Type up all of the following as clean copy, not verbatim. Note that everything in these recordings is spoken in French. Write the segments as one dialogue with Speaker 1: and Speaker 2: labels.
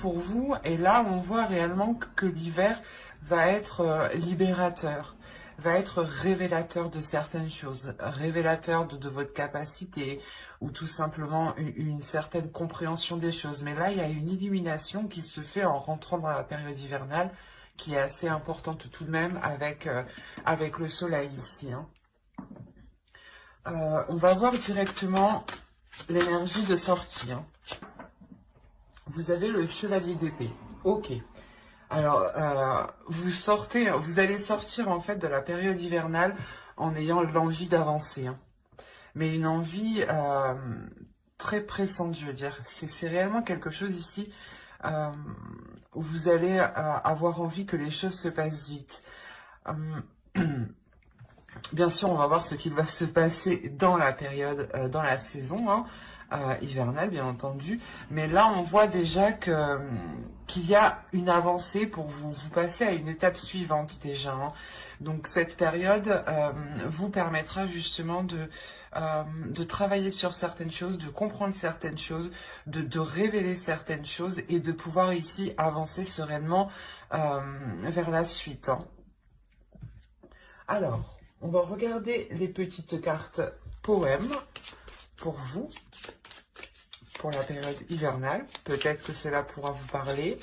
Speaker 1: pour vous. Et là, on voit réellement que l'hiver va être libérateur, va être révélateur de certaines choses, révélateur de votre capacité ou tout simplement une certaine compréhension des choses. Mais là, il y a une illumination qui se fait en rentrant dans la période hivernale qui est assez importante tout de même avec le soleil ici, hein. On va voir directement l'énergie de sortie, hein. Vous avez le chevalier d'épée. Ok. Alors, vous allez sortir en fait de la période hivernale en ayant l'envie d'avancer, hein. Mais une envie très pressante, je veux dire. C'est réellement quelque chose ici euh, où vous allez avoir envie que les choses se passent vite. Bien sûr, on va voir ce qu'il va se passer dans la période, dans la saison, hein, hivernale, bien entendu. Mais là, on voit déjà qu'il y a une avancée pour vous passer à une étape suivante déjà, hein. Donc cette période vous permettra justement de travailler sur certaines choses, de comprendre certaines choses, de révéler certaines choses et de pouvoir ici avancer sereinement vers la suite, hein. Alors, on va regarder les petites cartes poèmes pour vous, pour la période hivernale. Peut-être que cela pourra vous parler.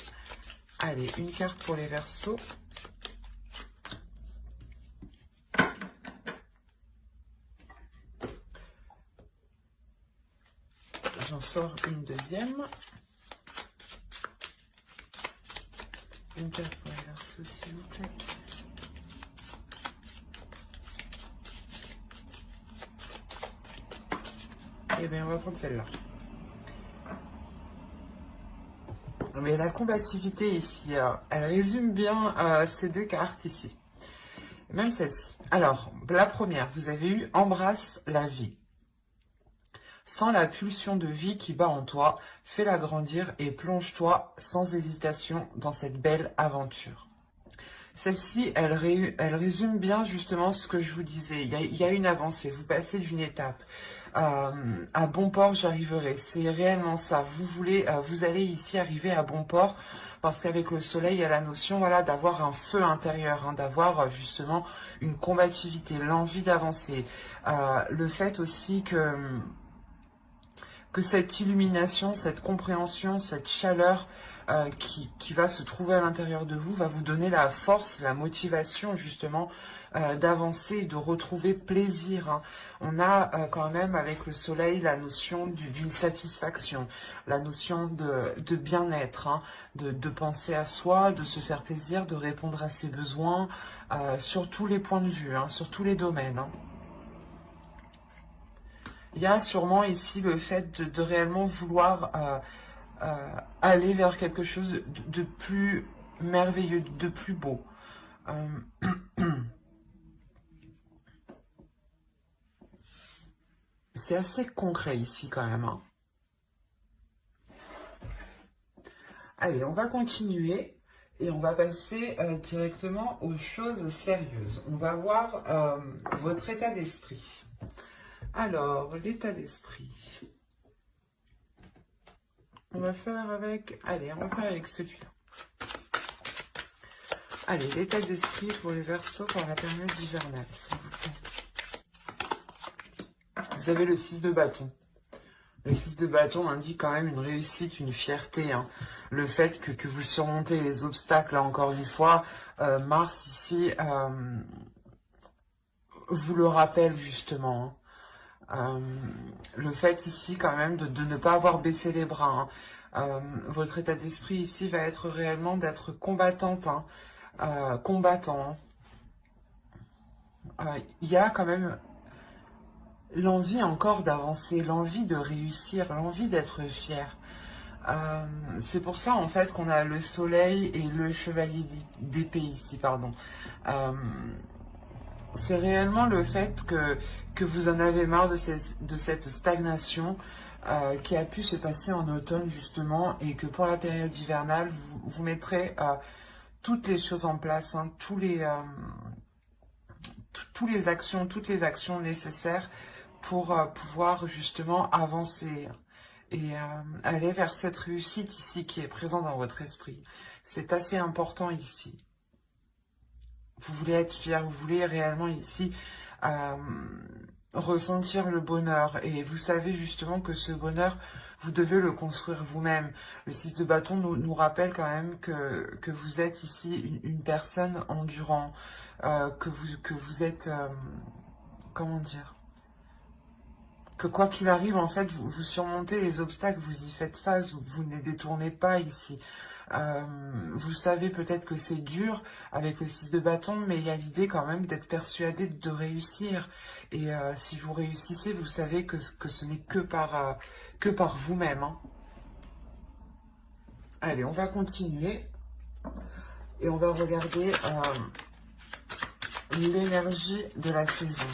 Speaker 1: Allez, une carte pour les Verseaux. J'en sors une deuxième. Une carte pour les Verseaux, s'il vous plaît. Eh bien, on va prendre celle-là. Mais la combativité ici, elle résume bien ces deux cartes ici. Même celle-ci. Alors, la première, vous avez eu « Embrasse la vie ». Sens la pulsion de vie qui bat en toi, fais-la grandir et plonge-toi sans hésitation dans cette belle aventure. Celle-ci, elle résume bien justement ce que je vous disais. Il y a une avancée, vous passez d'une étape. À bon port, j'arriverai. C'est réellement ça. Vous allez ici arriver à bon port parce qu'avec le soleil, il y a la notion, voilà, d'avoir un feu intérieur, hein, d'avoir justement une combativité, l'envie d'avancer. Le fait aussi que cette illumination, cette compréhension, cette chaleur qui va se trouver à l'intérieur de vous va vous donner la force, la motivation justement d'avancer, de retrouver plaisir, hein. On a quand même avec le soleil la notion d'une satisfaction, la notion de bien-être, hein, de penser à soi, de se faire plaisir, de répondre à ses besoins sur tous les points de vue, hein, sur tous les domaines, hein. Il y a sûrement ici le fait de réellement vouloir aller vers quelque chose de plus merveilleux, de plus beau. C'est assez concret ici quand même, hein. Allez, on va continuer et on va passer directement aux choses sérieuses. On va voir votre état d'esprit. Alors, l'état d'esprit. On va faire avec... Allez, on va faire avec celui-là. Allez, l'état d'esprit pour les Verseaux pour la période hivernale, s'il vous plaît. Vous avez le 6 de bâton. Le 6 de bâton indique quand même une réussite, une fierté, hein. Le fait que vous surmontez les obstacles, là encore une fois, Mars ici vous le rappelle justement, hein. Le fait ici quand même de ne pas avoir baissé les bras, hein. Votre état d'esprit ici va être réellement d'être combattante, hein, combattant, hein. Il y a quand même l'envie encore d'avancer, l'envie de réussir, l'envie d'être fier. C'est pour ça en fait qu'on a le soleil et le chevalier d'épée ici, pardon. C'est réellement le fait que vous en avez marre de cette stagnation qui a pu se passer en automne justement et que pour la période hivernale, vous mettrez toutes les choses en place, hein, toutes les actions nécessaires pour pouvoir justement avancer et aller vers cette réussite ici qui est présente dans votre esprit. C'est assez important ici. Vous voulez être fier, vous voulez réellement ici ressentir le bonheur. Et vous savez justement que ce bonheur, vous devez le construire vous-même. Le 6 de bâton nous rappelle quand même que vous êtes ici une personne endurant, que vous êtes, comment dire, que quoi qu'il arrive, en fait, vous surmontez les obstacles, vous y faites face, vous ne les détournez pas ici. Vous savez peut-être que c'est dur avec le 6 de bâton, mais il y a l'idée quand même d'être persuadé de réussir. Et si vous réussissez, vous savez que ce n'est que par vous-même. Hein. Allez, on va continuer et on va regarder l'énergie de la saison.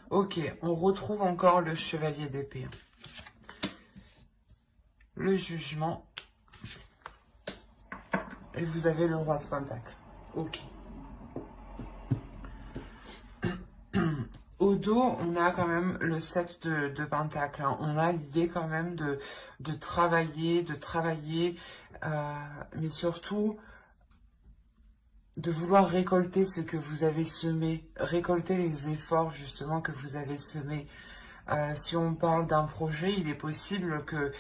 Speaker 1: Ok, on retrouve encore le chevalier d'épée. Le jugement. Et vous avez le roi de pentacle. Ok. Au dos, on a quand même le 7 de pentacle. Hein. On a l'idée quand même de travailler, mais surtout de vouloir récolter ce que vous avez semé, récolter les efforts justement que vous avez semés. Si on parle d'un projet, il est possible que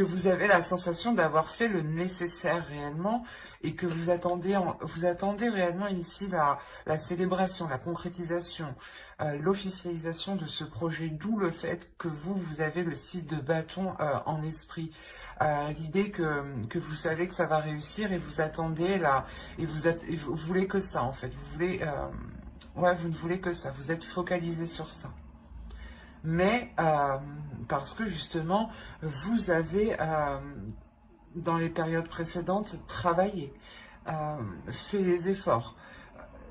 Speaker 1: vous avez la sensation d'avoir fait le nécessaire réellement et que vous attendez réellement ici la célébration, la concrétisation, l'officialisation de ce projet, d'où le fait que vous avez le 6 de bâton en esprit. L'idée que vous savez que ça va réussir et vous attendez là, et vous voulez que ça en fait, vous voulez, ouais, vous ne voulez que ça, vous êtes focalisé sur ça. Mais parce que justement, vous avez, dans les périodes précédentes, travaillé, fait des efforts.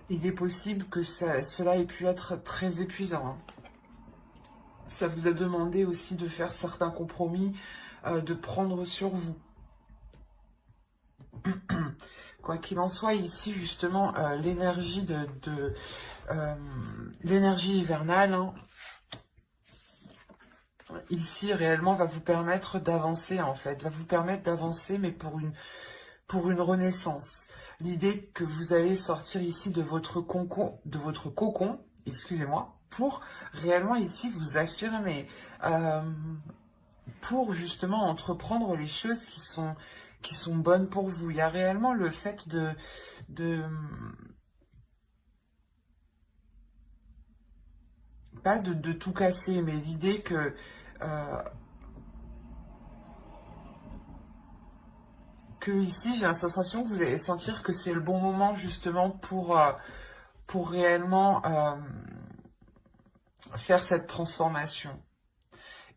Speaker 1: Il est possible que cela ait pu être très épuisant. Hein. Ça vous a demandé aussi de faire certains compromis, de prendre sur vous. Quoi qu'il en soit, ici, justement, l'énergie l'énergie hivernale, hein, ici, réellement, va vous permettre d'avancer, en fait. Va vous permettre d'avancer, mais pour une renaissance. L'idée que vous allez sortir ici de votre cocon, excusez-moi, pour réellement ici vous affirmer, pour justement entreprendre les choses qui sont bonnes pour vous. Il y a réellement le fait pas de tout casser, mais l'idée que ici, j'ai la sensation que vous allez sentir que c'est le bon moment justement pour réellement faire cette transformation.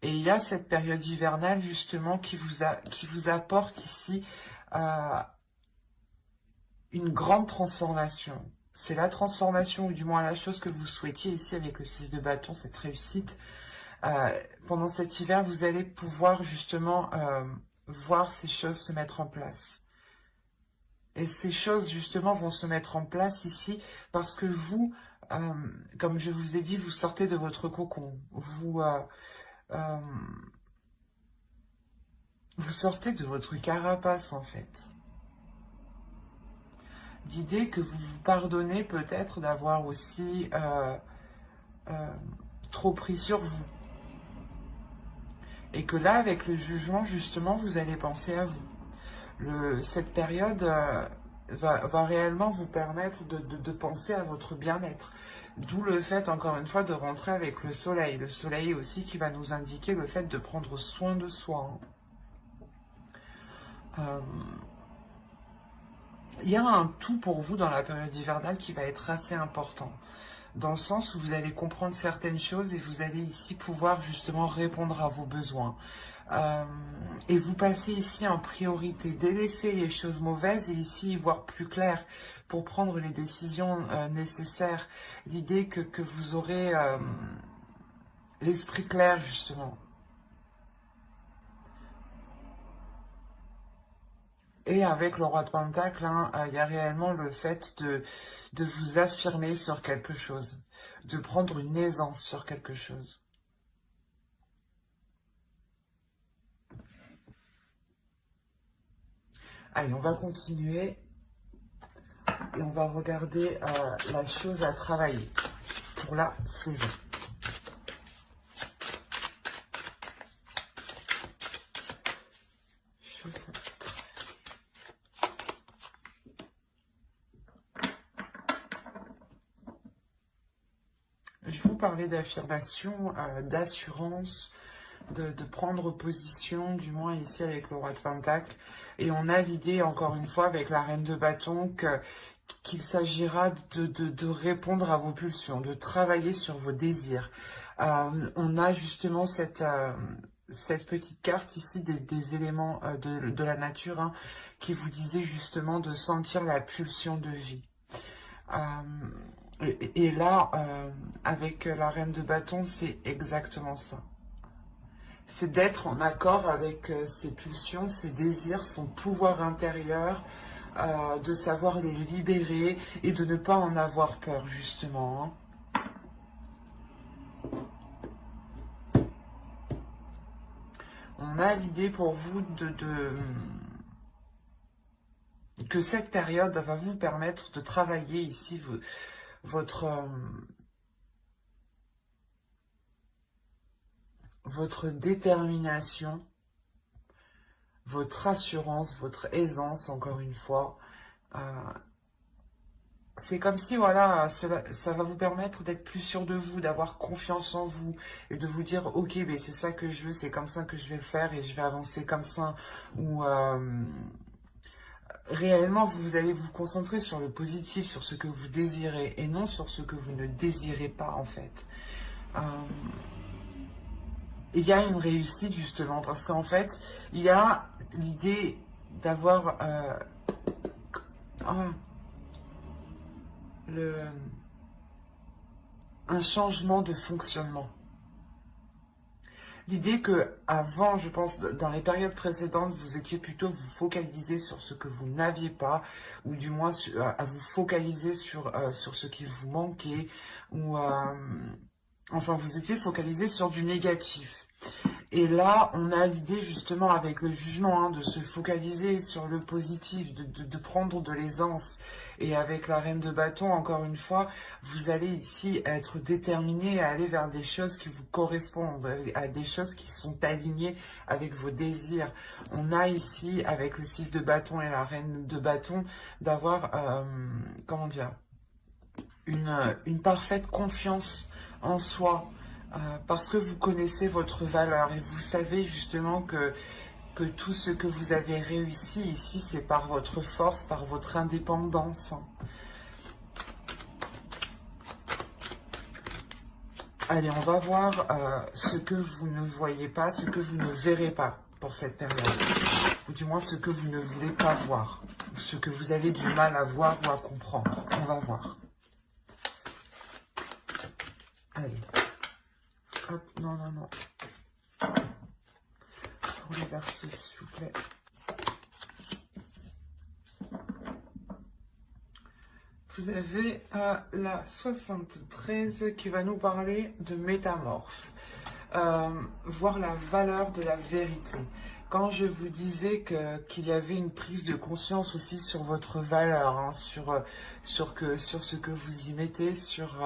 Speaker 1: Et il y a cette période hivernale justement qui vous apporte ici une grande transformation. C'est la transformation, ou du moins la chose que vous souhaitiez ici avec le 6 de bâton, cette réussite. Pendant cet hiver, vous allez pouvoir justement voir ces choses se mettre en place. Et ces choses, justement, vont se mettre en place ici parce que vous, comme je vous ai dit, vous sortez de votre cocon. Vous sortez de votre carapace, en fait. L'idée que vous vous pardonnez peut-être d'avoir aussi trop pris sur vous. Et que là, avec le jugement, justement, vous allez penser à vous. Cette période va réellement vous permettre de penser à votre bien-être. D'où le fait, encore une fois, de rentrer avec le soleil. Le soleil aussi qui va nous indiquer le fait de prendre soin de soi. Il y a un tout pour vous dans la période hivernale qui va être assez important. Dans le sens où vous allez comprendre certaines choses et vous allez ici pouvoir justement répondre à vos besoins. Et vous passez ici en priorité, délaisser les choses mauvaises et ici y voir plus clair pour prendre les décisions nécessaires. L'idée que vous aurez l'esprit clair justement. Et avec le roi de Pentacle, hein, il y a réellement le fait de vous affirmer sur quelque chose, de prendre une aisance sur quelque chose. Allez, on va continuer et on va regarder la chose à travailler pour la saison. Je vous parlais d'affirmation, d'assurance, de prendre position, du moins ici avec le roi de Pentacle. Et on a l'idée, encore une fois, avec la reine de bâton, qu'il s'agira de répondre à vos pulsions, de travailler sur vos désirs. On a justement cette petite carte ici des éléments de la nature, hein, qui vous disait justement de sentir la pulsion de vie. Et là, avec la reine de bâton, c'est exactement ça. C'est d'être en accord avec ses pulsions, ses désirs, son pouvoir intérieur, de savoir les libérer et de ne pas en avoir peur, justement, hein. On a l'idée pour vous que cette période va vous permettre de travailler ici votre détermination, votre assurance, votre aisance, encore une fois. C'est comme si, voilà, ça va vous permettre d'être plus sûr de vous, d'avoir confiance en vous et de vous dire, ok, mais c'est ça que je veux, c'est comme ça que je vais le faire et je vais avancer comme ça. Ou réellement, vous allez vous concentrer sur le positif, sur ce que vous désirez et non sur ce que vous ne désirez pas, en fait. Il y a une réussite, justement, parce qu'en fait, il y a l'idée d'avoir un changement de fonctionnement. L'idée que avant, je pense, dans les périodes précédentes, vous étiez plutôt vous focaliser sur ce que vous n'aviez pas, ou du moins à vous focaliser sur ce qui vous manquait, ou enfin, vous étiez focalisé sur du négatif. Et là, on a l'idée justement avec le jugement, hein, de se focaliser sur le positif, de prendre de l'aisance. Et avec la reine de bâton, encore une fois, vous allez ici être déterminé à aller vers des choses qui vous correspondent, à des choses qui sont alignées avec vos désirs. On a ici, avec le 6 de bâton et la reine de bâton, d'avoir, comment dire, une parfaite confiance en soi. Parce que vous connaissez votre valeur et vous savez justement que tout ce que vous avez réussi ici, c'est par votre force, par votre indépendance. Allez, on va voir ce que vous ne voyez pas, ce que vous ne verrez pas pour cette période. Ou du moins ce que vous ne voulez pas voir. Ce que vous avez du mal à voir ou à comprendre. On va voir. Allez. Hop, non, non, non. Pour les versets, s'il vous plaît. Vous avez la 73 qui va nous parler de métamorphe. Voir la valeur de la vérité. Quand je vous disais qu'il y avait une prise de conscience aussi sur votre valeur, hein, sur ce que vous y mettez, sur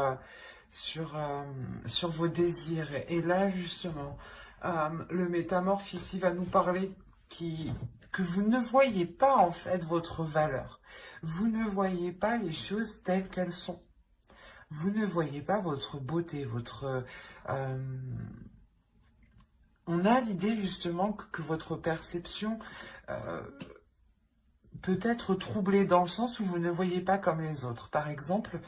Speaker 1: vos désirs. Et là, justement, le métamorphe ici va nous parler que vous ne voyez pas, en fait, votre valeur. Vous ne voyez pas les choses telles qu'elles sont. Vous ne voyez pas votre beauté, votre... on a l'idée, justement, que votre perception peut être troublée dans le sens où vous ne voyez pas comme les autres. Par exemple...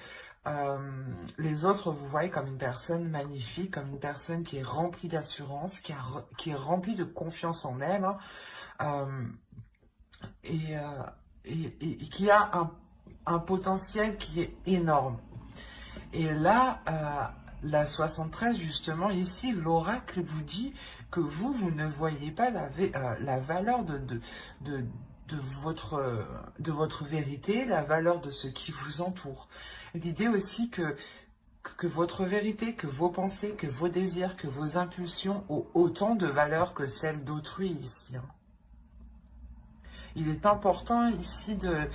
Speaker 1: les autres vous voyez comme une personne magnifique, comme une personne qui est remplie d'assurance, qui est remplie de confiance en elle, hein, et qui a un potentiel qui est énorme. Et là, la 73, justement, ici, l'oracle vous dit que vous ne voyez pas la valeur de votre vérité, la valeur de ce qui vous entoure. L'idée aussi que votre vérité, que vos pensées, que vos désirs, que vos impulsions ont autant de valeur que celles d'autrui ici. Hein. Il est important ici de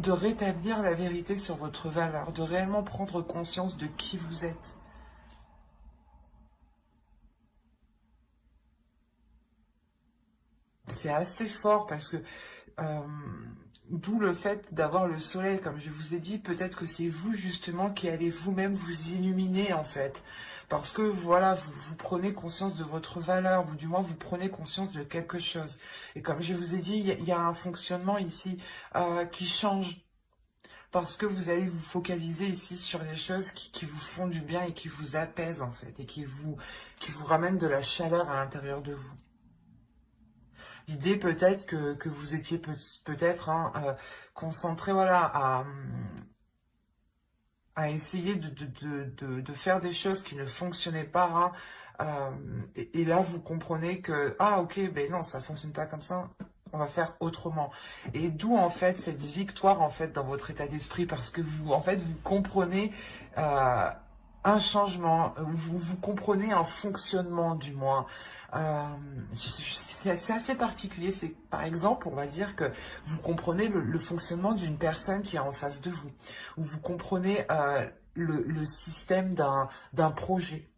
Speaker 1: rétablir la vérité sur votre valeur, de réellement prendre conscience de qui vous êtes. C'est assez fort parce que d'où le fait d'avoir le soleil, comme je vous ai dit, peut-être que c'est vous justement qui allez vous-même vous illuminer en fait. Parce que voilà, vous prenez conscience de votre valeur, ou du moins vous prenez conscience de quelque chose. Et comme je vous ai dit, il y a un fonctionnement ici qui change. Parce que vous allez vous focaliser ici sur les choses qui vous font du bien et qui vous apaisent en fait. Et qui vous ramènent de la chaleur à l'intérieur de vous. L'idée peut-être que vous étiez peut-être concentré voilà, à essayer de faire des choses qui ne fonctionnaient pas. Et là, vous comprenez que, ah ok, ben non, ça ne fonctionne pas comme ça. On va faire autrement. Et d'où en fait cette victoire en fait dans votre état d'esprit parce que vous en fait vous comprenez un changement, vous comprenez un fonctionnement du moins. C'est assez particulier. C'est par exemple, on va dire que vous comprenez le fonctionnement d'une personne qui est en face de vous, ou vous comprenez le système d'un projet.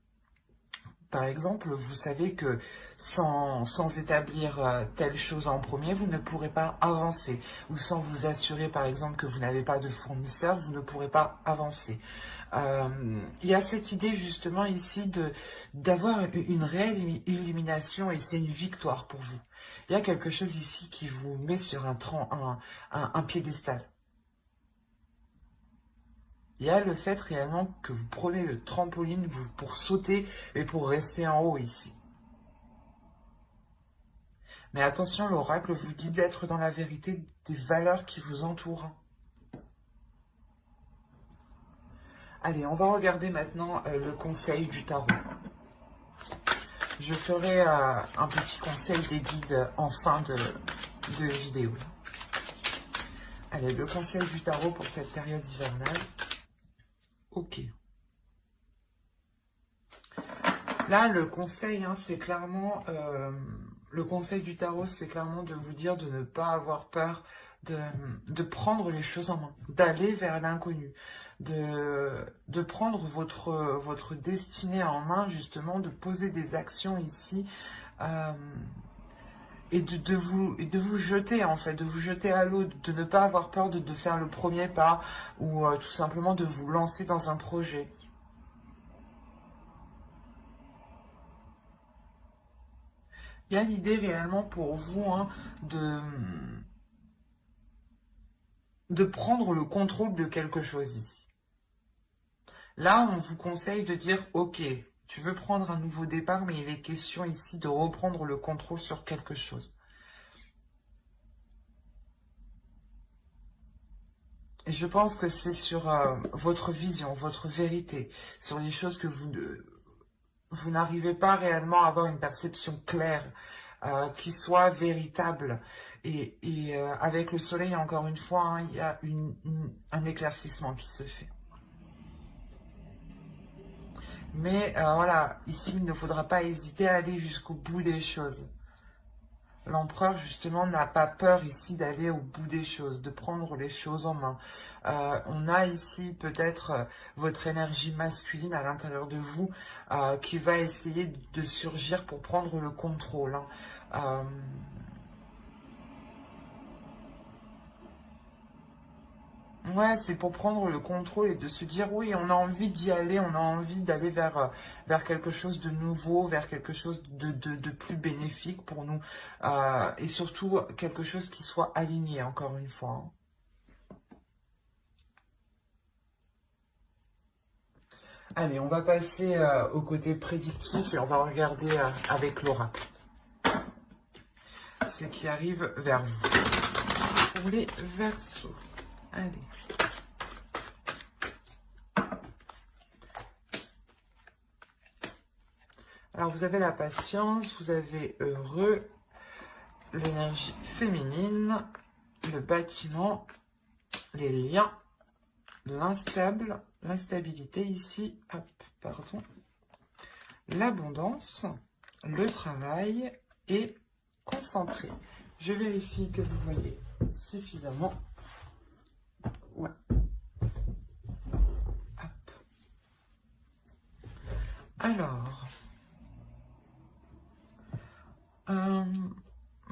Speaker 1: Par exemple, vous savez que sans établir telle chose en premier, vous ne pourrez pas avancer. Ou sans vous assurer, par exemple, que vous n'avez pas de fournisseur, vous ne pourrez pas avancer. Il y a cette idée justement ici d'avoir une réelle illumination et c'est une victoire pour vous. Il y a quelque chose ici qui vous met sur un piédestal. Il y a le fait réellement que vous prenez le trampoline pour sauter et pour rester en haut ici. Mais attention, l'oracle vous dit d'être dans la vérité des valeurs qui vous entourent. Allez, on va regarder maintenant le conseil du tarot. Je ferai un petit conseil des guides en fin de vidéo. Allez, le conseil du tarot pour cette période hivernale. Ok. Là, le conseil, hein, c'est clairement... le conseil du tarot, c'est clairement de vous dire de ne pas avoir peur de prendre les choses en main, d'aller vers l'inconnu, de prendre votre destinée en main, justement, de poser des actions ici, et de vous jeter, en fait, de vous jeter à l'eau, de ne pas avoir peur de faire le premier pas, ou tout simplement de vous lancer dans un projet. Il y a l'idée réellement pour vous hein, de prendre le contrôle de quelque chose ici. Là, on vous conseille de dire, ok, tu veux prendre un nouveau départ, mais il est question ici de reprendre le contrôle sur quelque chose. Et je pense que c'est sur votre vision, votre vérité, sur les choses que vous n'arrivez pas réellement à avoir une perception claire, qui soit véritable. Et avec le soleil, encore une fois, hein, il y a un éclaircissement qui se fait. Mais voilà, ici, il ne faudra pas hésiter à aller jusqu'au bout des choses. L'empereur, justement, n'a pas peur ici d'aller au bout des choses, de prendre les choses en main. On a ici peut-être votre énergie masculine à l'intérieur de vous qui va essayer de surgir pour prendre le contrôle. Hein. Ouais, c'est pour prendre le contrôle et de se dire, oui, on a envie d'y aller, on a envie d'aller vers quelque chose de nouveau, vers quelque chose de plus bénéfique pour nous. Et surtout, quelque chose qui soit aligné, encore une fois. Hein. Allez, on va passer au côté prédictif et on va regarder avec l'oracle ce qui arrive vers vous. Pour les Verseaux. Allez. Alors, vous avez la patience, vous avez heureux, l'énergie féminine, le bâtiment, les liens, l'instable, l'instabilité ici, hop, pardon, l'abondance, le travail et concentré. Je vérifie que vous voyez suffisamment. Ouais. Hop. Alors,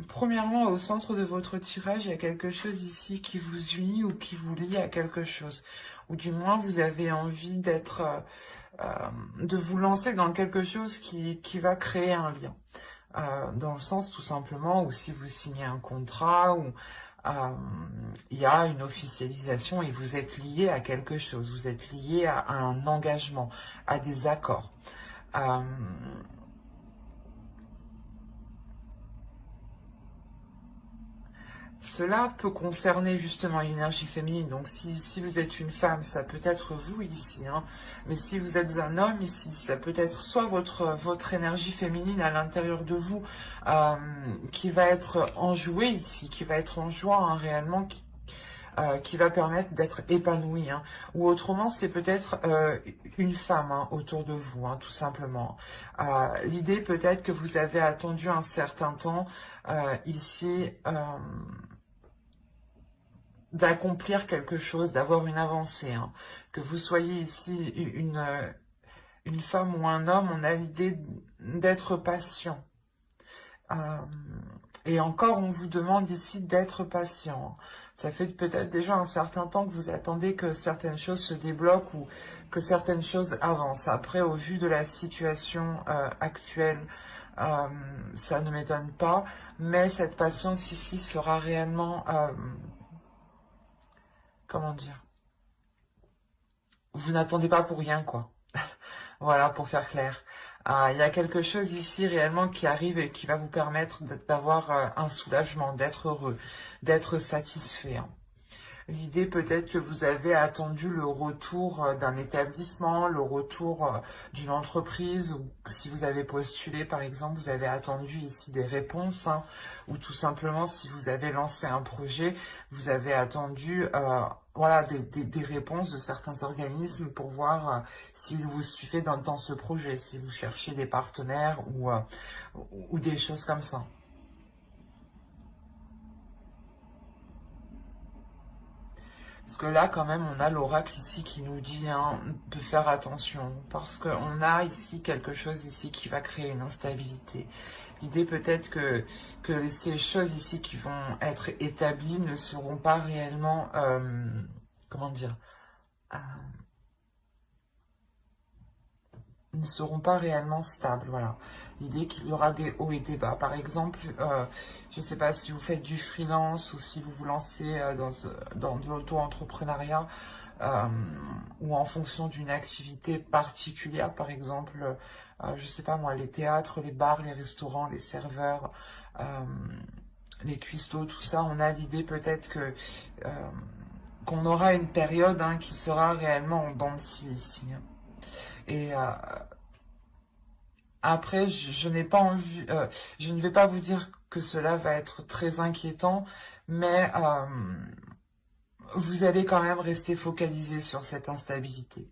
Speaker 1: premièrement, au centre de votre tirage, il y a quelque chose ici qui vous unit ou qui vous lie à quelque chose. Ou du moins, vous avez envie d'être, de vous lancer dans quelque chose qui va créer un lien. Dans le sens tout simplement où si vous signez un contrat ou il y a une officialisation et vous êtes lié à quelque chose, vous êtes lié à un engagement, à des accords. Cela peut concerner justement l'énergie féminine, donc si vous êtes une femme, ça peut être vous ici, hein. Mais si vous êtes un homme ici, ça peut être soit votre énergie féminine à l'intérieur de vous qui va être enjouée ici, qui va être en joie hein, réellement, qui va permettre d'être épanoui, hein. Ou autrement, c'est peut-être une femme hein, autour de vous, hein, tout simplement. L'idée peut-être que vous avez attendu un certain temps ici d'accomplir quelque chose, d'avoir une avancée. Hein. Que vous soyez ici une femme ou un homme, on a l'idée d'être patient. Et encore, on vous demande ici d'être patient. Ça fait peut-être déjà un certain temps que vous attendez que certaines choses se débloquent ou que certaines choses avancent. Après, au vu de la situation actuelle, ça ne m'étonne pas. Mais cette patience ici sera réellement... comment dire? Vous n'attendez pas pour rien, quoi. Voilà, pour faire clair. Il y a quelque chose ici réellement qui arrive et qui va vous permettre d'avoir un soulagement, d'être heureux, d'être satisfait. Hein. L'idée peut-être que vous avez attendu le retour d'un établissement, le retour d'une entreprise, ou si vous avez postulé par exemple, vous avez attendu ici des réponses, hein, ou tout simplement si vous avez lancé un projet, vous avez attendu voilà, des réponses de certains organismes pour voir s'ils vous suivaient dans ce projet, si vous cherchez des partenaires ou des choses comme ça. Parce que là, quand même, on a l'oracle ici qui nous dit hein, de faire attention. Parce qu'on a ici quelque chose ici qui va créer une instabilité. L'idée peut-être que ces choses ici qui vont être établies ne seront pas réellement... comment dire ne seront pas réellement stables, voilà. L'idée qu'il y aura des hauts et des bas. Par exemple, je ne sais pas si vous faites du freelance ou si vous vous lancez dans de l'auto-entrepreneuriat ou en fonction d'une activité particulière, par exemple, je ne sais pas moi, les théâtres, les bars, les restaurants, les serveurs, les cuistots, tout ça, on a l'idée peut-être que qu'on aura une période hein, qui sera réellement en dents de scie ici. Hein. Et après, je n'ai pas envie, je ne vais pas vous dire que cela va être très inquiétant, mais vous allez quand même rester focalisé sur cette instabilité.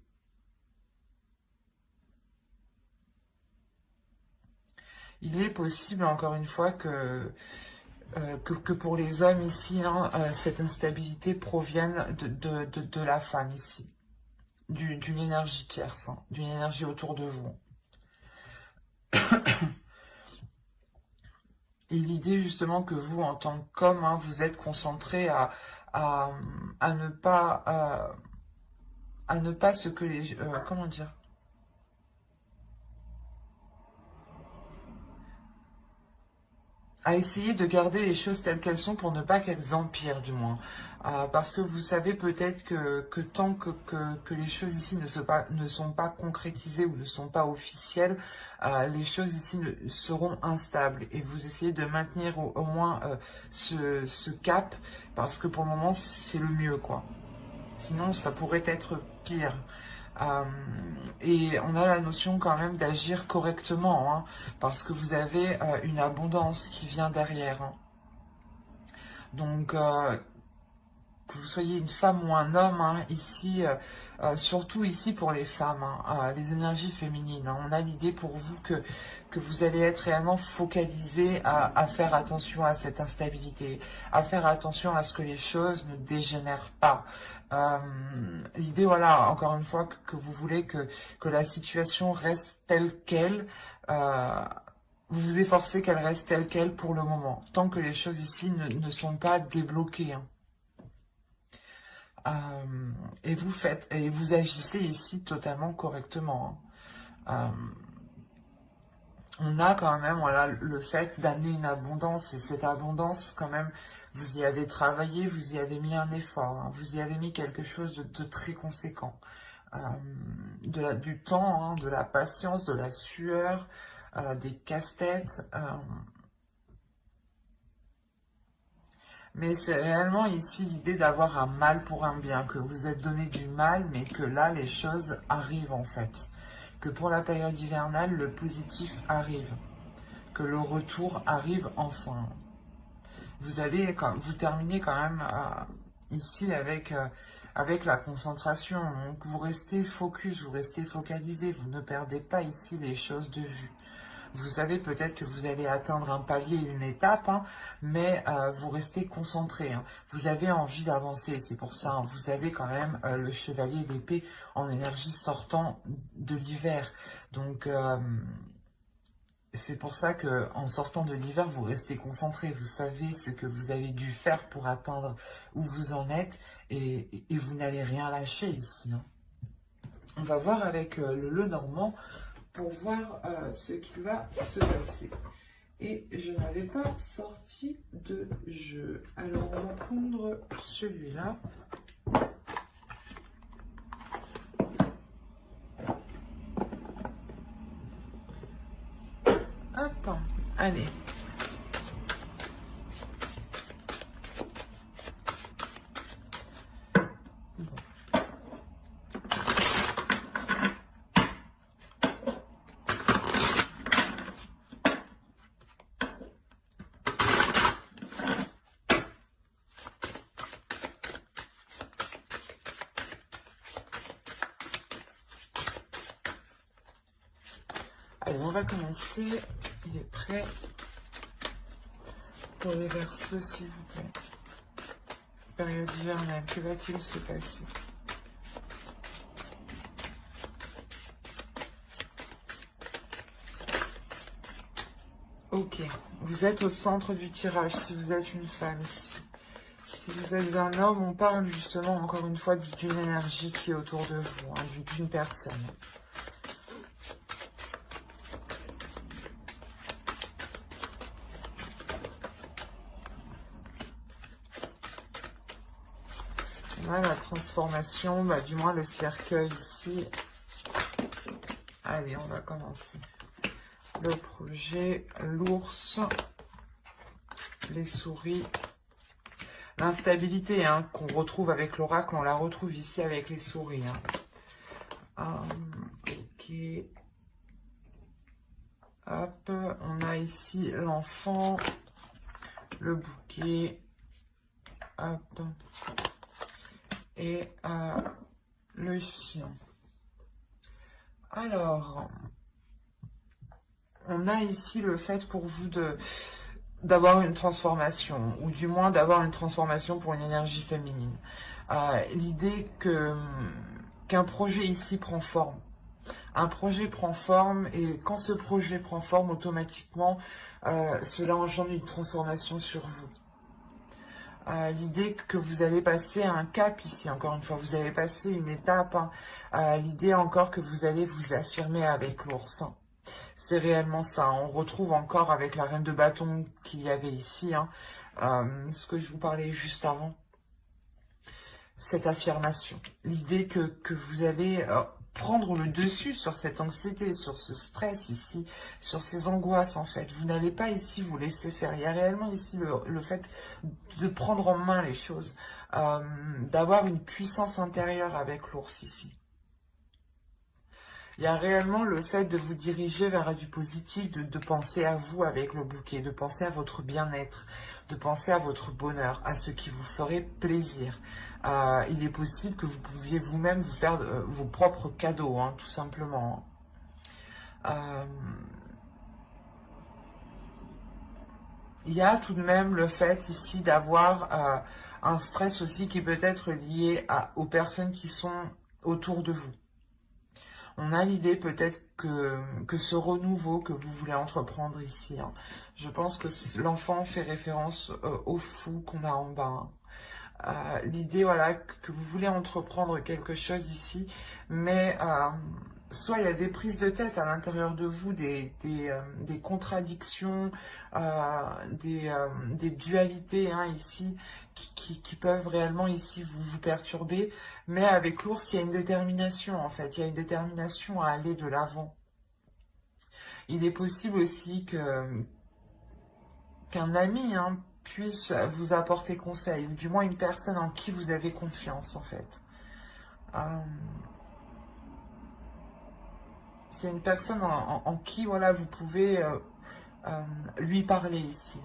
Speaker 1: Il est possible, encore une fois, que pour les hommes ici, hein, cette instabilité provienne de la femme ici, d'une énergie tierce, hein, d'une énergie autour de vous. Et l'idée justement que vous, en tant qu'homme, hein, vous êtes concentré à ne pas ce que les... comment dire? À essayer de garder les choses telles qu'elles sont pour ne pas qu'elles empirent du moins. Parce que vous savez peut-être que tant que les choses ici ne sont pas concrétisées ou ne sont pas officielles, les choses ici seront instables. Et vous essayez de maintenir au moins ce cap, parce que pour le moment c'est le mieux quoi. Sinon ça pourrait être pire. Et on a la notion quand même d'agir correctement, hein, parce que vous avez une abondance qui vient derrière. Hein. Donc, que vous soyez une femme ou un homme, hein, ici, surtout ici pour les femmes, hein, les énergies féminines, hein, on a l'idée pour vous que vous allez être réellement focalisé à faire attention à cette instabilité, à faire attention à ce que les choses ne dégénèrent pas. L'idée, voilà, encore une fois, que vous voulez que la situation reste telle qu'elle, vous vous efforcez qu'elle reste telle qu'elle pour le moment, tant que les choses ici ne sont pas débloquées. Hein. Et vous agissez ici totalement correctement. Hein. On a quand même, voilà, le fait d'amener une abondance, et cette abondance, quand même, vous y avez travaillé, vous y avez mis un effort, hein, vous y avez mis quelque chose de très conséquent. Du temps, hein, de la patience, de la sueur, des casse-têtes. Mais c'est réellement ici l'idée d'avoir un mal pour un bien, que vous êtes donné du mal, mais que là, les choses arrivent en fait. Que pour la période hivernale, le positif arrive. Que le retour arrive enfin. Vous terminez quand même ici avec la concentration. Donc vous restez focus, vous restez focalisé, vous ne perdez pas ici les choses de vue. Vous savez peut-être que vous allez atteindre un palier, une étape, hein, mais vous restez concentré. Hein. Vous avez envie d'avancer, c'est pour ça. Hein, vous avez quand même le chevalier d'épée en énergie sortant de l'hiver. Donc, c'est pour ça que en sortant de l'hiver, vous restez concentré. Vous savez ce que vous avez dû faire pour atteindre où vous en êtes et vous n'allez rien lâcher ici. Hein. On va voir avec le Normand pour voir ce qui va se passer. Et je n'avais pas sorti de jeu. Alors, on va prendre celui-là. Hop, allez. Allez, on va commencer. Il est prêt pour les Verseaux, s'il vous plaît. Période hivernale, que va-t-il se passer? Ok, vous êtes au centre du tirage si vous êtes une femme ici. Si vous êtes un homme, on parle justement encore une fois d'une énergie qui est autour de vous, hein, d'une personne. On a la transformation, bah, du moins le cercueil ici. Allez, on va commencer. Le projet, l'ours, les souris. L'instabilité hein, qu'on retrouve avec l'oracle, on la retrouve ici avec les souris. Hein. Ok. Hop, on a ici l'enfant, le bouquet. Hop. Et le chien. Alors, on a ici le fait pour vous d'avoir une transformation, ou du moins d'avoir une transformation pour une énergie féminine. L'idée qu'un projet ici prend forme. Un projet prend forme, et quand ce projet prend forme, automatiquement, cela engendre une transformation sur vous. L'idée que vous allez passer un cap ici, encore une fois, vous allez passer une étape, hein. L'idée encore que vous allez vous affirmer avec l'ours. Hein. C'est réellement ça, on retrouve encore avec la reine de bâton qu'il y avait ici, hein, ce que je vous parlais juste avant, cette affirmation. L'idée que vous allez prendre le dessus sur cette anxiété, sur ce stress ici, sur ces angoisses en fait. Vous n'allez pas ici vous laisser faire. Il y a réellement ici le fait de prendre en main les choses, d'avoir une puissance intérieure avec l'ours ici. Il y a réellement le fait de vous diriger vers du positif, de penser à vous avec le bouquet, de penser à votre bien-être, de penser à votre bonheur, à ce qui vous ferait plaisir. Il est possible que vous pouviez vous-même vous faire vos propres cadeaux, hein, tout simplement. Il y a tout de même le fait ici d'avoir un stress aussi qui peut être lié aux personnes qui sont autour de vous. On a l'idée peut-être que ce renouveau que vous voulez entreprendre ici, hein, je pense que l'enfant fait référence au fou qu'on a en bas. Hein. L'idée, voilà, que vous voulez entreprendre quelque chose ici, mais soit il y a des prises de tête à l'intérieur de vous, des contradictions, des dualités hein, ici, qui peuvent réellement ici vous perturber, mais avec l'ours, il y a une détermination en fait, il y a une détermination à aller de l'avant. Il est possible aussi qu'un ami hein, puisse vous apporter conseil, ou du moins une personne en qui vous avez confiance en fait. C'est une personne en qui voilà, vous pouvez lui parler ici.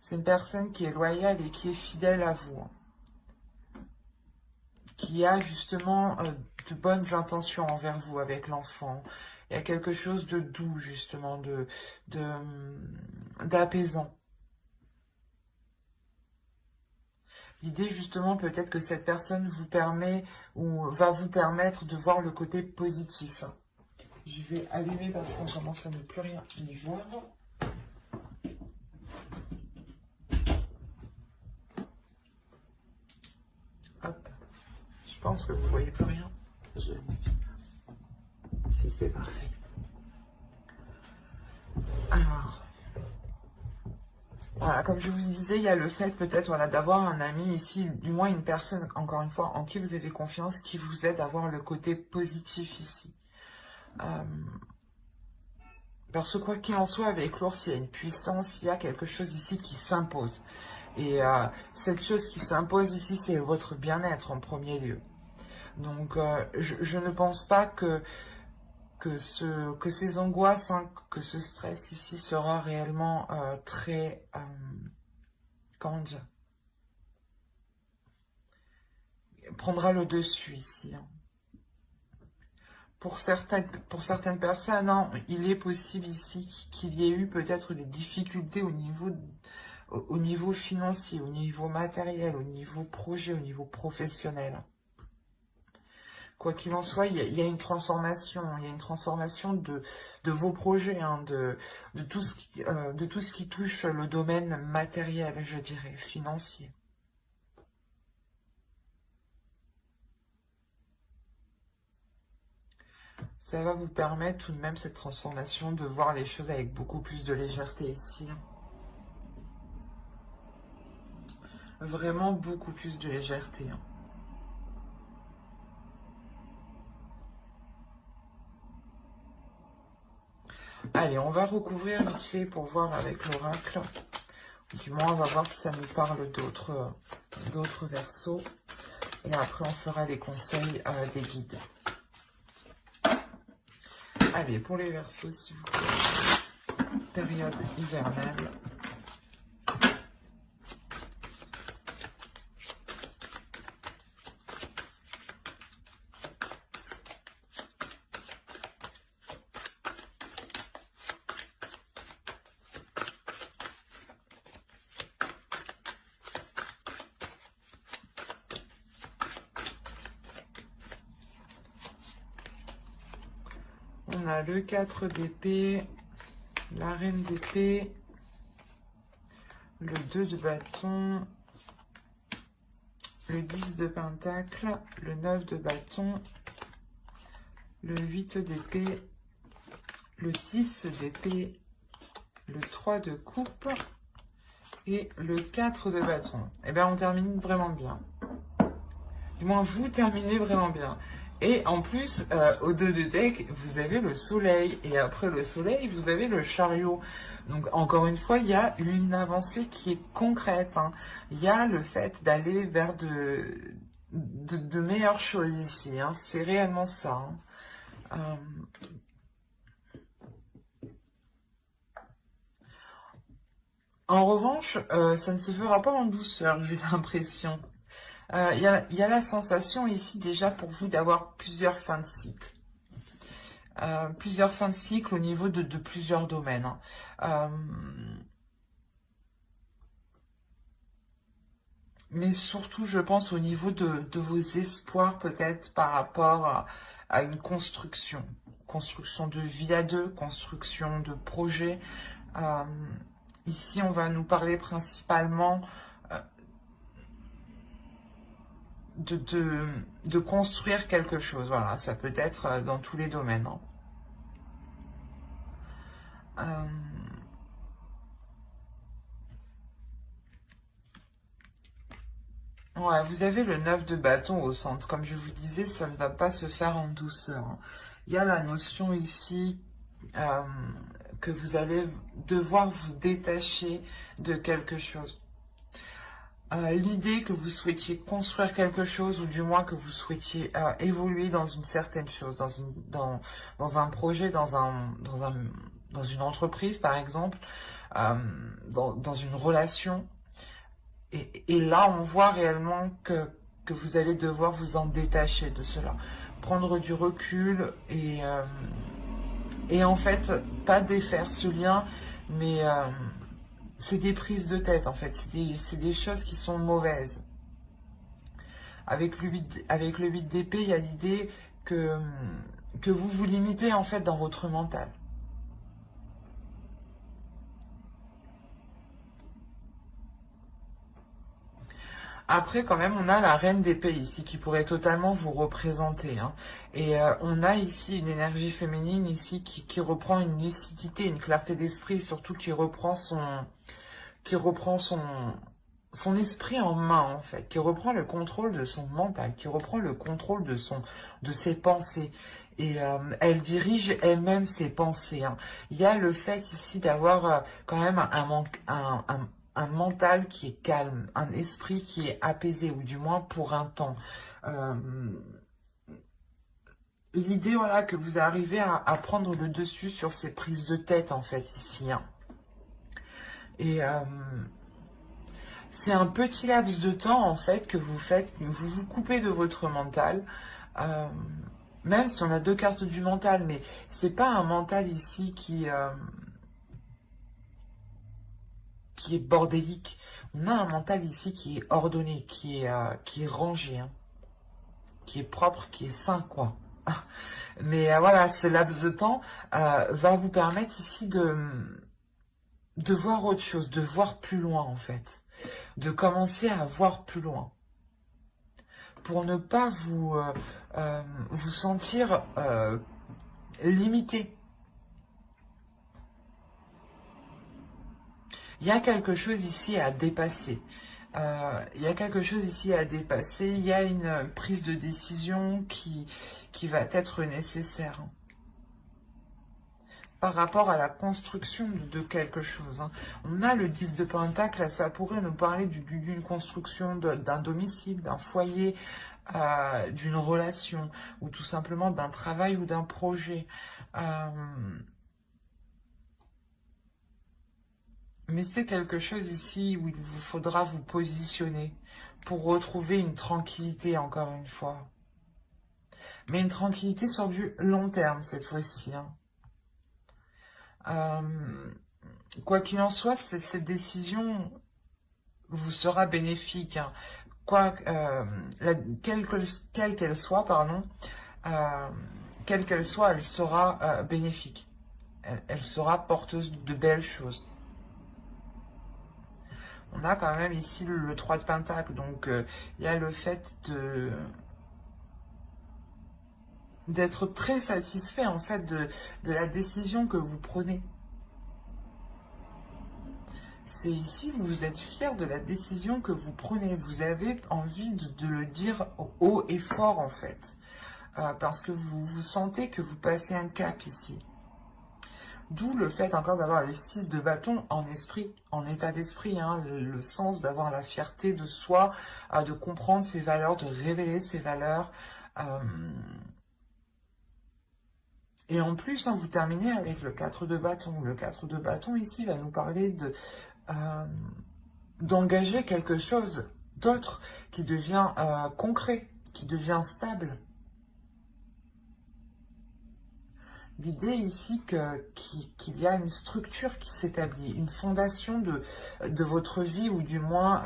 Speaker 1: C'est une personne qui est loyale et qui est fidèle à vous. Qui a justement de bonnes intentions envers vous avec l'enfant. Il y a quelque chose de doux, justement, d'apaisant. L'idée, justement, peut-être que cette personne vous permet ou va vous permettre de voir le côté positif. Je vais allumer parce qu'on commence à ne plus rien y voir. Hop. Je pense que vous ne voyez plus rien. Si, c'est parfait. Alors, voilà, comme je vous disais, il y a le fait peut-être voilà, d'avoir un ami ici, du moins une personne, encore une fois, en qui vous avez confiance, qui vous aide à voir le côté positif ici. Parce que quoi qu'il en soit, avec l'ours, il y a une puissance, il y a quelque chose ici qui s'impose. Et cette chose qui s'impose ici, c'est votre bien-être en premier lieu. Donc, je ne pense pas que ces angoisses, hein, que ce stress ici sera réellement très... comment dire, prendra le dessus ici. Hein. Pour certaines personnes, hein, il est possible ici qu'il y ait eu peut-être des difficultés au niveau financier, au niveau matériel, au niveau projet, au niveau professionnel. Quoi qu'il en soit, il y a une transformation. Il y a une transformation de vos projets, hein, de tout ce qui touche le domaine matériel, je dirais, financier. Ça va vous permettre tout de même cette transformation de voir les choses avec beaucoup plus de légèreté ici. Vraiment beaucoup plus de légèreté. Allez, on va recouvrir vite fait pour voir avec l'oracle. Du moins, on va voir si ça nous parle d'autres versos. Et après, on fera les conseils des guides. Allez, pour les versos, s'il vous plaît. Période hivernale. On a le 4 d'épée, la reine d'épée, le 2 de bâton, le 10 de pentacle, le 9 de bâton, le 8 d'épée, le 10 d'épée, le 3 de coupe et le 4 de bâton. Et bien, on termine vraiment bien. Du moins, vous terminez vraiment bien. Et en plus, au dos de deck, vous avez le soleil. Et après le soleil, vous avez le chariot. Donc, encore une fois, il y a une avancée qui est concrète. Hein. Il y a le fait d'aller vers de meilleures choses ici, hein. C'est réellement ça, hein. En revanche, ça ne se fera pas en douceur, j'ai l'impression. Il y a la sensation ici déjà pour vous d'avoir plusieurs fins de cycle. Plusieurs fins de cycle au niveau de plusieurs domaines, hein. Mais surtout, je pense au niveau de vos espoirs peut-être par rapport à une construction. Construction de vie à deux, construction de projet. Euh, Ici, on va nous parler principalement euh, de construire quelque chose. Voilà, ça peut être dans tous les domaines, hein. Ouais, vous avez le 9 de bâton au centre. Comme je vous disais, ça ne va pas se faire en douceur, hein. Il y a la notion ici euh, que vous allez devoir vous détacher de quelque chose. L'idée que vous souhaitiez construire quelque chose, ou du moins que vous souhaitiez évoluer dans une certaine chose, dans un projet, dans une entreprise par exemple, dans une relation. Et là, on voit réellement que vous allez devoir vous en détacher de cela. Prendre du recul et en fait, pas défaire ce lien, mais c'est des prises de tête en fait. C'est des choses qui sont mauvaises. Avec le 8 d'épée, il y a l'idée que vous vous limitez en fait dans votre mental. Après, quand même, on a la reine d'épée ici qui pourrait totalement vous représenter, hein. Et on a ici une énergie féminine ici qui reprend une lucidité, une clarté d'esprit, surtout qui reprend son esprit en main, en fait, qui reprend le contrôle de son mental, qui reprend le contrôle de ses pensées. Et elle dirige elle-même ses pensées, hein. Il y a le fait ici d'avoir quand même un mental qui est calme, un esprit qui est apaisé, ou du moins pour un temps. Euh, L'idée, voilà, que vous arrivez à prendre le dessus sur ces prises de tête, en fait, ici, hein. Et c'est un petit laps de temps, en fait, que vous faites, vous vous coupez de votre mental. Euh, Même si on a deux cartes du mental, mais c'est pas un mental ici qui est bordélique. On a un mental ici qui est ordonné, qui est rangé, hein, qui est propre, qui est sain, quoi. Mais voilà, ce laps de temps va vous permettre ici de voir autre chose, de voir plus loin, en fait. De commencer à voir plus loin. Pour ne pas vous sentir limité. Il y a quelque chose ici à dépasser. Il y a quelque chose ici à dépasser. Il y a une prise de décision qui va être nécessaire, hein, par rapport à la construction de quelque chose, hein. On a le 10 de Pentacle, là, ça pourrait nous parler d'une construction d'un domicile, d'un foyer, d'une relation, ou tout simplement d'un travail ou d'un projet. Mais c'est quelque chose ici où il vous faudra vous positionner pour retrouver une tranquillité, encore une fois. Mais une tranquillité sur du long terme, cette fois-ci, hein. Quoi qu'il en soit, cette décision vous sera bénéfique, hein. Quelle qu'elle soit, pardon, euh, quelle qu'elle soit, elle sera bénéfique. Elle sera porteuse de belles choses. On a quand même ici le 3 de Pentacle, donc il y a le fait d'être très satisfait en fait de la décision que vous prenez. C'est ici, vous êtes fier de la décision que vous prenez. Vous avez envie de le dire haut et fort, en fait. Parce que vous sentez que vous passez un cap ici. D'où le fait encore d'avoir le 6 de bâton en esprit, en état d'esprit, hein, le sens d'avoir la fierté de soi, de comprendre ses valeurs, de révéler ses valeurs. Et en plus, hein, vous terminez avec le 4 de bâton. Le 4 de bâton ici va nous parler de d'engager quelque chose d'autre qui devient concret, qui devient stable. L'idée ici qu'il y a une structure qui s'établit, une fondation de votre vie, ou du moins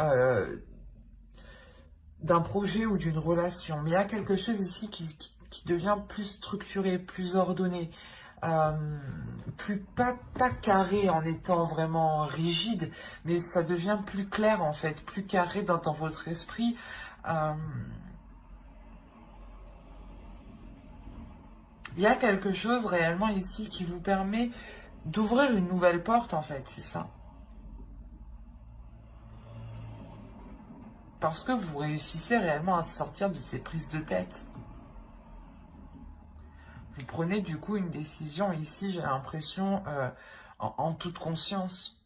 Speaker 1: d'un projet ou d'une relation. Mais il y a quelque chose ici qui devient plus structuré, plus ordonné, pas carré en étant vraiment rigide, mais ça devient plus clair en fait, plus carré dans votre esprit. Il y a quelque chose réellement ici qui vous permet d'ouvrir une nouvelle porte, en fait, c'est ça. Parce que vous réussissez réellement à sortir de ces prises de tête. Vous prenez du coup une décision ici, j'ai l'impression, en toute conscience.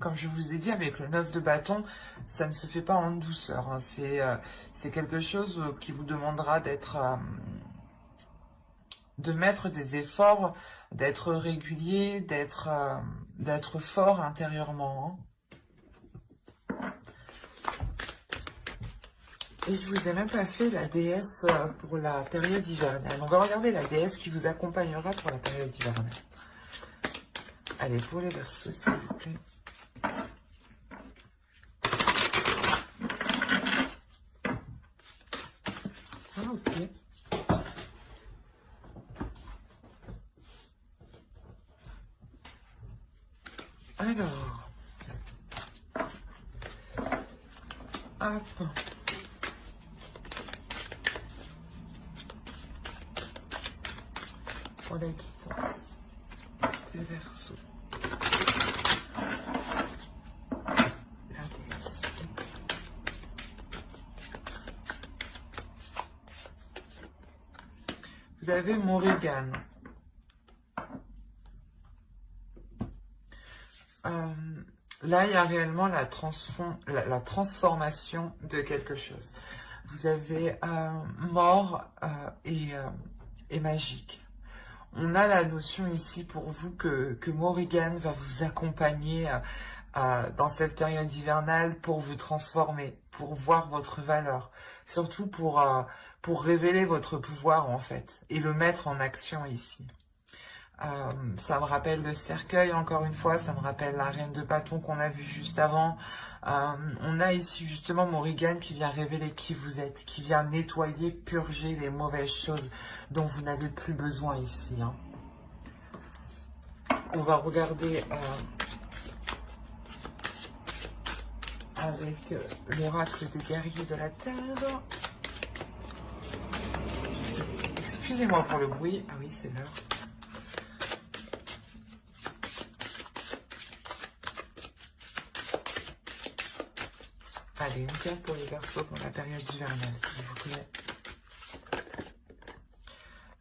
Speaker 1: Comme je vous ai dit, avec le 9 de bâton, ça ne se fait pas en douceur. Hein. C'est quelque chose qui vous demandera de mettre des efforts, d'être régulier, d'être fort intérieurement. Hein. Et je vous ai même pas fait la déesse pour la période hivernale. On va regarder la déesse qui vous accompagnera pour la période hivernale. Allez, pour les Verseaux, s'il vous plaît. Ah, ok. Alors. Hop. Pour la quittance des Verseaux. La déesse. Vous avez Morrigan. Là, il y a réellement la transformation de quelque chose. Vous avez mort et magique. On a la notion ici pour vous que Morrigan va vous accompagner dans cette période hivernale pour vous transformer, pour voir votre valeur. Surtout pour révéler votre pouvoir en fait et le mettre en action ici. Ça me rappelle le cercueil, encore une fois, ça me rappelle la reine de bâton qu'on a vue juste avant. On a ici justement Morrigan qui vient révéler qui vous êtes, qui vient nettoyer, purger les mauvaises choses dont vous n'avez plus besoin ici. Hein. On va regarder avec l'oracle des guerriers de la Terre. Excusez-moi pour le bruit. Ah oui, c'est l'heure. Allez, une carte pour les Verseaux pour la période hivernale, s'il vous plaît.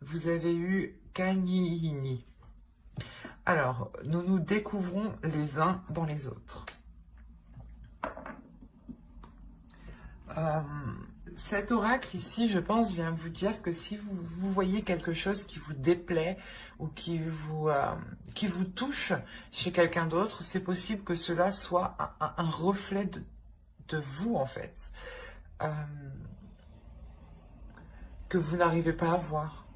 Speaker 1: Vous avez eu Kanyini. Alors, nous nous découvrons les uns dans les autres. Cet oracle ici, je pense, vient vous dire que si vous voyez quelque chose qui vous déplaît ou qui vous touche chez quelqu'un d'autre, c'est possible que cela soit un reflet de vous, en fait, que vous n'arrivez pas à voir.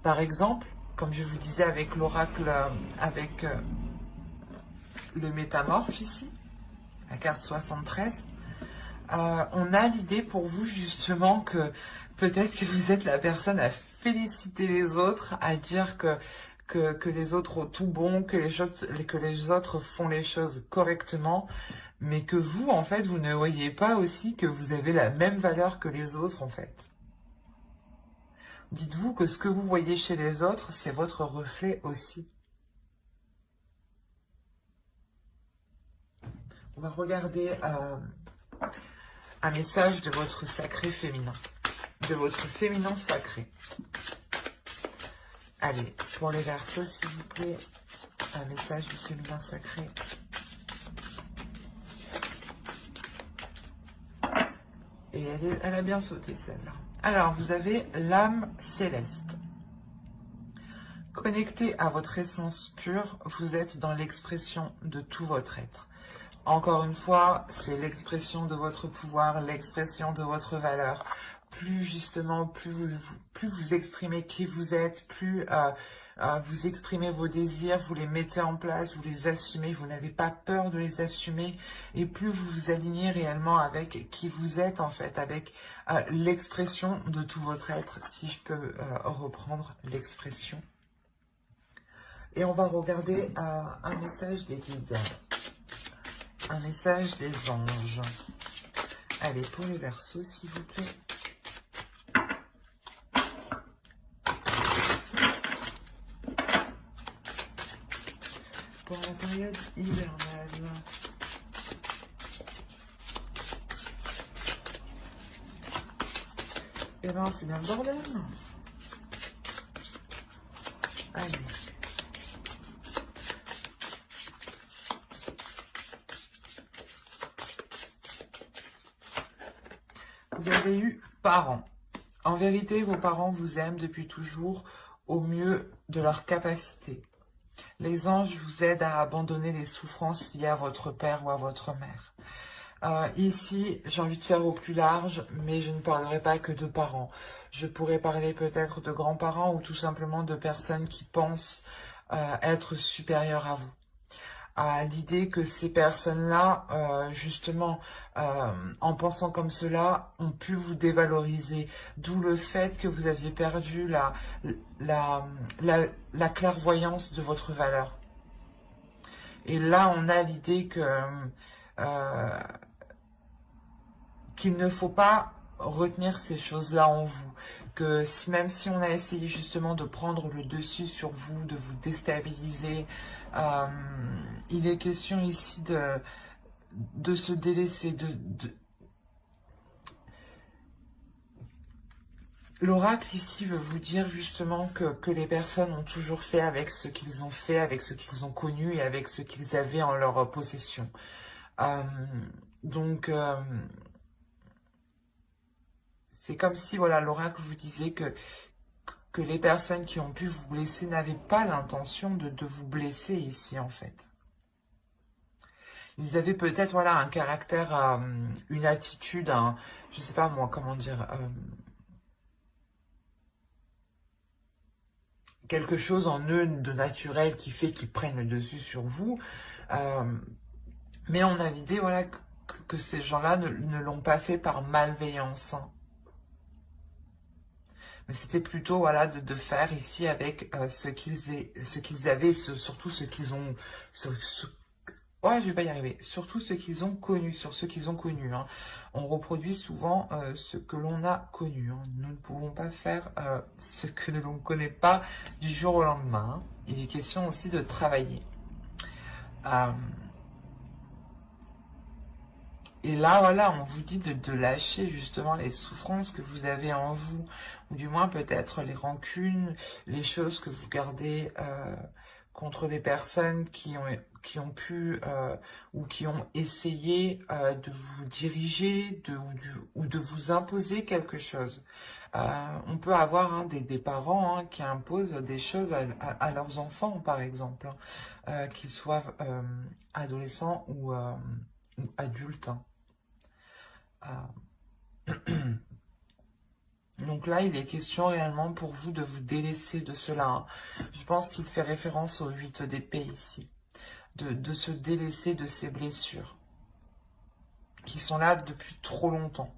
Speaker 1: Par exemple, comme je vous disais avec l'oracle, avec le métamorphe ici, la carte 73, on a l'idée pour vous justement que peut-être que vous êtes la personne à féliciter les autres, à dire que les autres ont tout bon, que les autres font les choses correctement, mais que vous, en fait, vous ne voyez pas aussi que vous avez la même valeur que les autres, en fait. Dites-vous que ce que vous voyez chez les autres, c'est votre reflet aussi. On va regarder un message de votre sacré féminin, de votre féminin sacré. Allez, pour les Verseaux, s'il vous plaît, un message du féminin sacré. Et elle a bien sauté, celle-là. Alors, vous avez l'âme céleste. Connecté à votre essence pure, vous êtes dans l'expression de tout votre être. Encore une fois, c'est l'expression de votre pouvoir, l'expression de votre valeur. Plus justement, plus vous exprimez qui vous êtes, plus vous exprimez vos désirs, vous les mettez en place, vous les assumez, vous n'avez pas peur de les assumer, et plus vous vous alignez réellement avec qui vous êtes en fait, avec l'expression de tout votre être, si je peux reprendre l'expression. Et on va regarder un message des guides, un message des anges. Allez, pour les Verseaux, s'il vous plaît. Pour la période hivernale. Eh ben, c'est bien le bordel. Allez. Vous avez eu parents. En vérité, vos parents vous aiment depuis toujours au mieux de leur capacité. Les anges vous aident à abandonner les souffrances liées à votre père ou à votre mère. Ici, j'ai envie de faire au plus large, mais je ne parlerai pas que de parents. Je pourrais parler peut-être de grands-parents ou tout simplement de personnes qui pensent être supérieures à vous. À l'idée que ces personnes-là, justement, en pensant comme cela, ont pu vous dévaloriser. D'où le fait que vous aviez perdu la clairvoyance de votre valeur. Et là, on a l'idée que qu'il ne faut pas retenir ces choses-là en vous. Que même si on a essayé justement de prendre le dessus sur vous, de vous déstabiliser, il est question ici de se délaisser. L'oracle ici veut vous dire justement que les personnes ont toujours fait avec ce qu'ils ont fait, avec ce qu'ils ont connu et avec ce qu'ils avaient en leur possession. C'est comme si voilà, l'oracle vous disait que les personnes qui ont pu vous blesser n'avaient pas l'intention de vous blesser ici, en fait. Ils avaient peut-être voilà, un caractère, une attitude, je sais pas moi, comment dire, quelque chose en eux de naturel qui fait qu'ils prennent le dessus sur vous. Mais on a l'idée voilà, que ces gens-là ne l'ont pas fait par malveillance. Mais c'était plutôt voilà, de faire ici avec ce qu'ils avaient, surtout ce qu'ils ont... ouais, je vais pas y arriver. Surtout ce qu'ils ont connu, sur ce qu'ils ont connu. Hein. On reproduit souvent ce que l'on a connu. Hein. Nous ne pouvons pas faire ce que l'on ne connaît pas du jour au lendemain. Hein. Il est question aussi de travailler. Et là, voilà, on vous dit de lâcher justement les souffrances que vous avez en vous, ou du moins peut-être les rancunes, les choses que vous gardez contre des personnes qui ont pu ou qui ont essayé de vous diriger ou de vous imposer quelque chose. On peut avoir des parents qui imposent des choses à leurs enfants, par exemple, qu'ils soient adolescents ou adultes. Donc là, il est question réellement pour vous de vous délaisser de cela. Hein. Je pense qu'il fait référence au 8 d'épée ici. De se délaisser de ces blessures qui sont là depuis trop longtemps.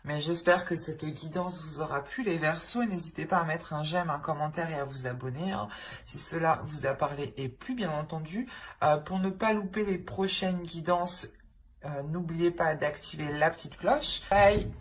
Speaker 1: Mais j'espère que cette guidance vous aura plu. Les Verseaux, n'hésitez pas à mettre un j'aime, un commentaire et à vous abonner. Hein, si cela vous a parlé et plu, bien entendu. Pour ne pas louper les prochaines guidances, n'oubliez pas d'activer la petite cloche. Bye!